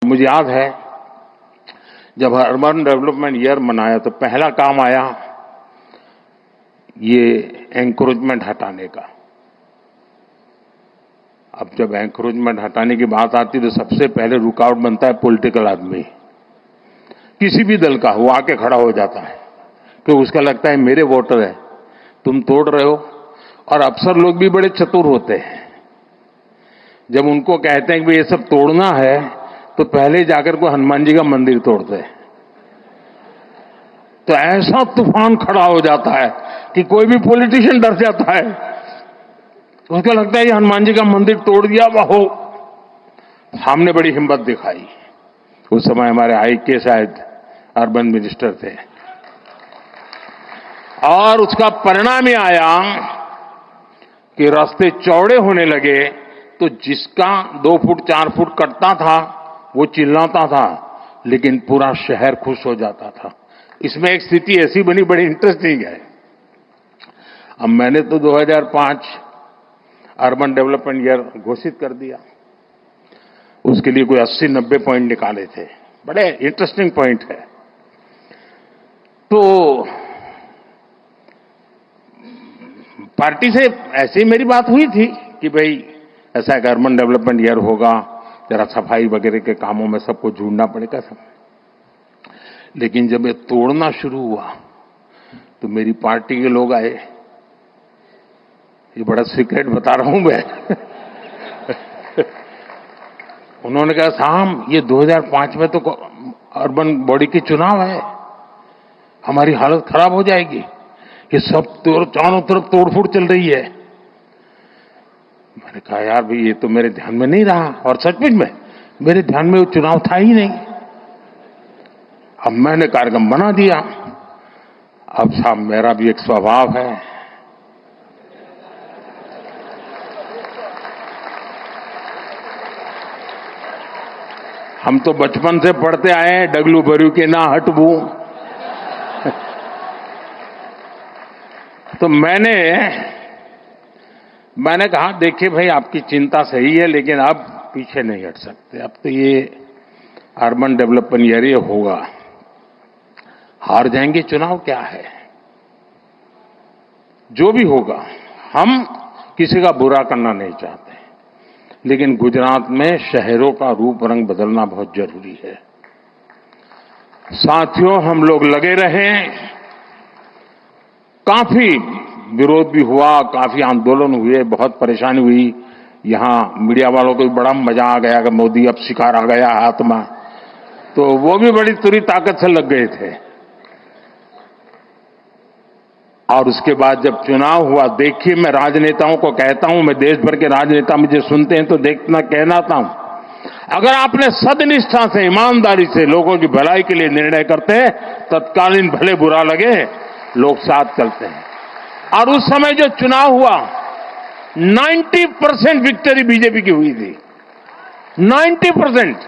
मुझे याद है जब अर्बन डेवलपमेंट ईयर मनाया तो पहला काम आया ये एंक्रोचमेंट हटाने का। अब जब एंक्रोचमेंट हटाने की बात आती तो सबसे पहले रुकावट बनता है पॉलिटिकल आदमी, किसी भी दल का, वो आके खड़ा हो जाता है कि उसका लगता है मेरे वोटर है, तुम तोड़ रहे हो। और अफसर लोग भी बड़े चतुर होते हैं, जब उनको कहते हैं कि ये सब तोड़ना है तो पहले जाकर को हनुमान जी का मंदिर तोड़ते हैं। तो ऐसा तूफान खड़ा हो जाता है कि कोई भी पॉलिटिशियन डर जाता है, उसको लगता है ये हनुमान जी का मंदिर तोड़ दिया। वाहो, हमने बड़ी हिम्मत दिखाई। उस समय हमारे IK शायद अर्बन मिनिस्टर थे, और उसका परिणाम ये आया कि रास्ते चौड़े होने लगे तो जिसका 2 फुट 4 फुट कटता था वो चिल्लाता था, लेकिन पूरा शहर खुश हो जाता था। इसमें एक स्थिति ऐसी बनी, बड़ी इंटरेस्टिंग है। अब मैंने तो 2005 अर्बन डेवलपमेंट ईयर घोषित कर दिया, उसके लिए कोई 80-90 पॉइंट निकाले थे, बड़े इंटरेस्टिंग पॉइंट है। तो पार्टी से ऐसे ही मेरी बात हुई थी कि भाई ऐसा एक अर्बन डेवलपमेंट ईयर होगा, जरा सफाई वगैरह के कामों में सबको जुड़ना पड़ेगा सब। लेकिन जब ये तोड़ना शुरू हुआ तो मेरी पार्टी के लोग आए, ये बड़ा सीक्रेट बता रहा हूं मैं उन्होंने कहा साहब ये 2005 में तो अर्बन बॉडी की चुनाव है, हमारी हालत खराब हो जाएगी, ये सब चारों तरफ तोड़फोड़ चल रही है। मैंने कहा यार भाई ये तो मेरे ध्यान में नहीं रहा, और सचमुच में मेरे ध्यान में वो चुनाव था ही नहीं। अब मैंने कार्यक्रम बना दिया। अब साहब मेरा भी एक स्वभाव है, हम तो बचपन से पढ़ते आए हैं डगलू बरू के ना हटबू। तो मैंने कहा देखिए भाई आपकी चिंता सही है, लेकिन अब पीछे नहीं हट सकते। अब तो ये अर्बन डेवलपमेंट ईयर ये होगा, हार जाएंगे चुनाव क्या है, जो भी होगा। हम किसी का बुरा करना नहीं चाहते, लेकिन गुजरात में शहरों का रूप रंग बदलना बहुत जरूरी है। साथियों हम लोग लगे रहे, काफी विरोध भी हुआ, काफी आंदोलन हुए, बहुत परेशानी हुई। यहां मीडिया वालों को भी बड़ा मजा आ गया कि मोदी अब शिकार आ गया हाथ में, तो वो भी बड़ी तुरी ताकत से लग गए थे। और उसके बाद जब चुनाव हुआ, देखिए मैं राजनेताओं को कहता हूं, मैं देश भर के राजनेता मुझे सुनते हैं तो देखना कहना था, अगर आपने सदनिष्ठा से ईमानदारी से लोगों की भलाई के लिए निर्णय करते हैं, तत्कालीन भले बुरा लगे लोग साथ चलते हैं। और उस समय जो चुनाव हुआ 90% विक्ट्री बीजेपी की हुई थी, 90%।